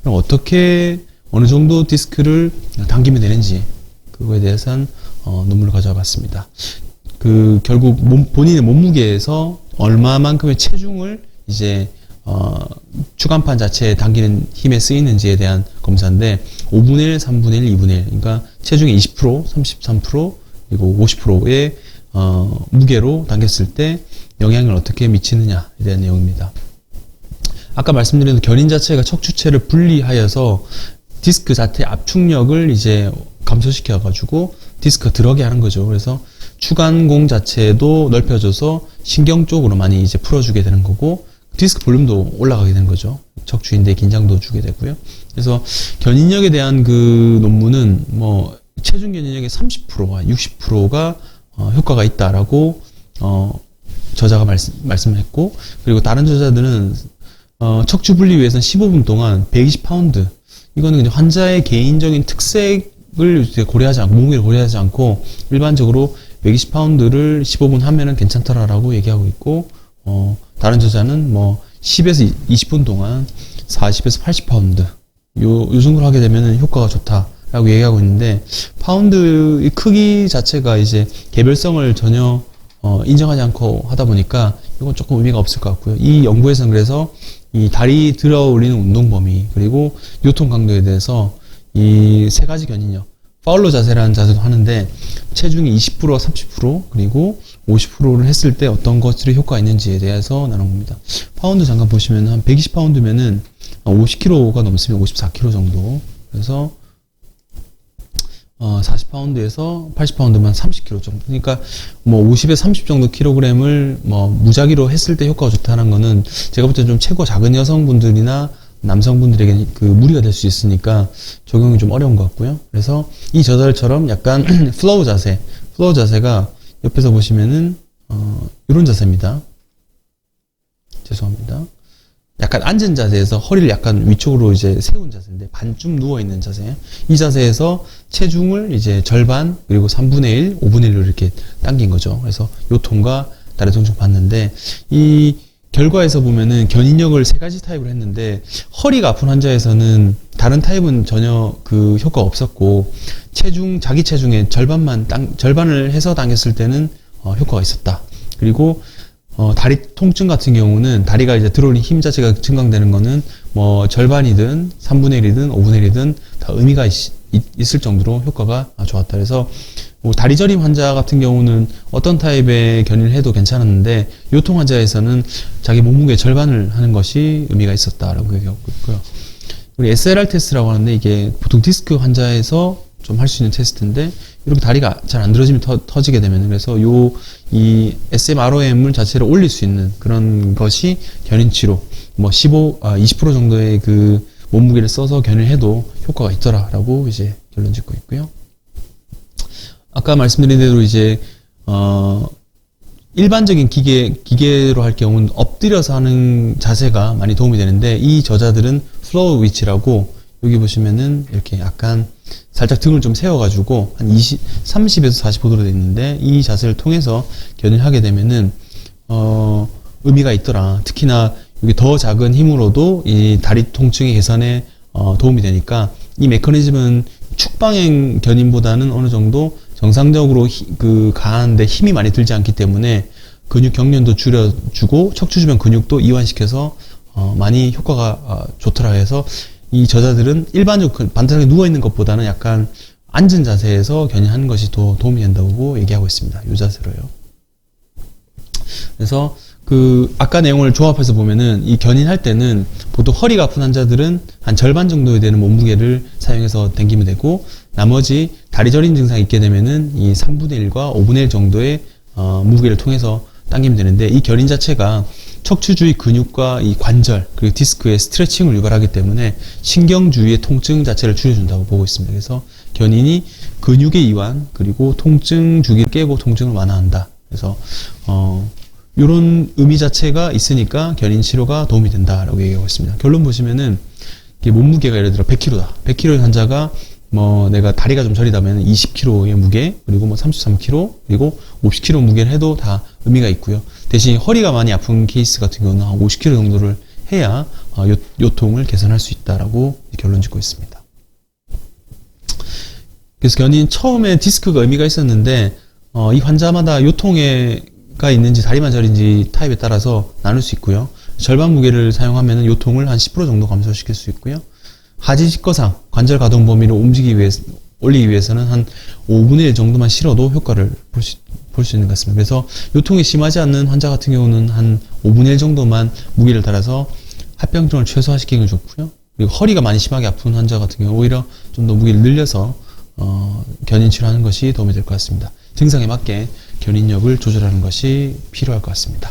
그럼 어떻게 어느 정도 디스크를 당기면 되는지 그거에 대해서는 논문을 가져와 봤습니다. 결국 본인의 몸무게에서 얼마만큼의 체중을 이제 추간판 자체에 당기는 힘에 쓰이는지에 대한 검사인데 5분의 1, 3분의 1, 2분의 1 그러니까 체중의 20%, 33% 그리고 50%의 무게로 당겼을 때 영향을 어떻게 미치느냐에 대한 내용입니다. 아까 말씀드린 견인 자체가 척추체를 분리하여서 디스크 자체 압축력을 이제 감소시켜 가지고 디스크가 들어가게 하는 거죠. 그래서 추간공 자체도 넓혀져서 신경 쪽으로 많이 이제 풀어주게 되는 거고 디스크 볼륨도 올라가게 되는 거죠. 척추인대 긴장도 주게 되고요. 그래서 견인력에 대한 그 논문은 뭐 체중 견인력의 30%와 60%가 효과가 있다라고 저자가 말씀을 했고 그리고 다른 저자들은 척추 분리 위해서는 15분 동안 120파운드 이거는 그냥 환자의 개인적인 특색을 고려하지 않고 몸무게를 고려하지 않고 일반적으로 120파운드를 15분 하면은 괜찮더라라고 얘기하고 있고 다른 저자는 뭐 10에서 20분 동안 40에서 80파운드 요 정도로 하게 되면은 효과가 좋다라고 얘기하고 있는데 파운드의 크기 자체가 이제 개별성을 전혀 인정하지 않고 하다 보니까 이건 조금 의미가 없을 것 같고요. 이 연구에서는 그래서 이 다리 들어 올리는 운동 범위 그리고 요통 강도에 대해서 이 세 가지 견인력 파울러 자세라는 자세도 하는데 체중이 20%와 30% 그리고 50%를 했을 때 어떤 것들이 효과가 있는지에 대해서 나눈 겁니다. 파운드 잠깐 보시면 한 120파운드면은 50kg가 넘으면 54kg 정도. 그래서 40파운드에서 80파운드만 30kg 정도. 그러니까 뭐 50에 30 정도 킬로그램을 뭐 무작위로 했을 때 효과가 좋다는 거는 제가 볼 때 좀 체구가 작은 여성분들이나 남성분들에게 그 무리가 될 수 있으니까 적용이 좀 어려운 것 같고요. 그래서 이 저자들처럼 약간 플로우 자세가 옆에서 보시면은 이런 자세입니다. 죄송합니다. 약간 앉은 자세에서 허리를 약간 위쪽으로 이제 세운 자세인데 반쯤 누워 있는 자세. 이 자세에서 체중을 이제 절반 그리고 3분의 1, 5분의 1로 이렇게 당긴 거죠. 그래서 요통과 다리 통증 봤는데 이 결과에서 보면은 견인력을 세 가지 타입으로 했는데 허리가 아픈 환자에서는 다른 타입은 전혀 그 효과가 없었고 자기 체중의 절반을 해서 당겼을 때는 효과가 있었다. 그리고 다리 통증 같은 경우는 다리가 이제 들어올린 힘 자체가 증강되는 거는 뭐 절반이든 3분의 1이든 5분의 1이든 다 의미가 있을 정도로 효과가 좋았다. 그래서 뭐 다리 저림 환자 같은 경우는 어떤 타입의 견인을 해도 괜찮았는데 요통 환자에서는 자기 몸무게의 절반을 하는 것이 의미가 있었다라고 얘기하고 있고요. 우리 SLR 테스트라고 하는데 이게 보통 디스크 환자에서 좀 할 수 있는 테스트인데 이렇게 다리가 잘 안 들어지면 터지게 되면 그래서 이 SMROM을 자체를 올릴 수 있는 그런 것이 견인 치료 뭐 20% 정도의 그 몸무게를 써서 견인을 해도 효과가 있더라라고 이제 결론 짓고 있고요. 아까 말씀드린 대로 이제 일반적인 기계로 할 경우는 엎드려서 하는 자세가 많이 도움이 되는데 이 저자들은 플로우 위치라고 여기 보시면은 이렇게 약간 살짝 등을 좀 세워가지고 한 30에서 45도로 되어 있는데 이 자세를 통해서 견인을 하게 되면은 의미가 있더라. 특히나 여기 더 작은 힘으로도 이 다리 통증의 개선에 도움이 되니까 이 메커니즘은 축방향 견인보다는 어느 정도 정상적으로 가는데 힘이 많이 들지 않기 때문에 근육 경련도 줄여주고 척추 주변 근육도 이완시켜서 많이 효과가 좋더라 해서 이 저자들은 일반적으로 반듯하게 누워있는 것보다는 약간 앉은 자세에서 견인하는 것이 더 도움이 된다고 얘기하고 있습니다. 이 자세로요. 그래서 아까 내용을 조합해서 보면은 이 견인할 때는 보통 허리가 아픈 환자들은 한 절반 정도 되는 몸무게를 사용해서 당기면 되고 나머지 다리 저림 증상이 있게 되면은 이 3분의 1과 5분의 1 정도의 무게를 통해서 당기면 되는데 이 견인 자체가 척추 주위 근육과 이 관절 그리고 디스크의 스트레칭을 유발하기 때문에 신경 주위의 통증 자체를 줄여준다고 보고 있습니다. 그래서 견인이 근육의 이완 그리고 통증 주기를 깨고 통증을 완화한다. 그래서 이런 의미 자체가 있으니까 견인 치료가 도움이 된다라고 얘기하고 있습니다. 결론 보시면은 몸무게가 예를 들어 100kg다. 100kg의 환자가 뭐 내가 다리가 좀 저리다면 20kg의 무게 그리고 뭐 33kg 그리고 50kg 무게를 해도 다 의미가 있고요. 대신 허리가 많이 아픈 케이스 같은 경우는 한 50kg 정도를 해야 요통을 개선할 수 있다라고 결론 짓고 있습니다. 그래서 견인 처음에 디스크가 의미가 있었는데 이 환자마다 요통가 있는지 다리만 저린지 타입에 따라서 나눌 수 있고요. 절반 무게를 사용하면 요통을 한 10% 정도 감소시킬 수 있고요. 하지 직거상 관절 가동 범위를 올리기 위해서는 한 5분의 1 정도만 실어도 효과를 볼 수 있는 것 같습니다. 그래서 요통이 심하지 않는 환자 같은 경우는 한 5분의 1 정도만 무게를 달아서 합병증을 최소화시키는 게 좋고요. 그리고 허리가 많이 심하게 아픈 환자 같은 경우 오히려 좀 더 무게를 늘려서 견인 치료하는 것이 도움이 될 것 같습니다. 증상에 맞게 견인력을 조절하는 것이 필요할 것 같습니다.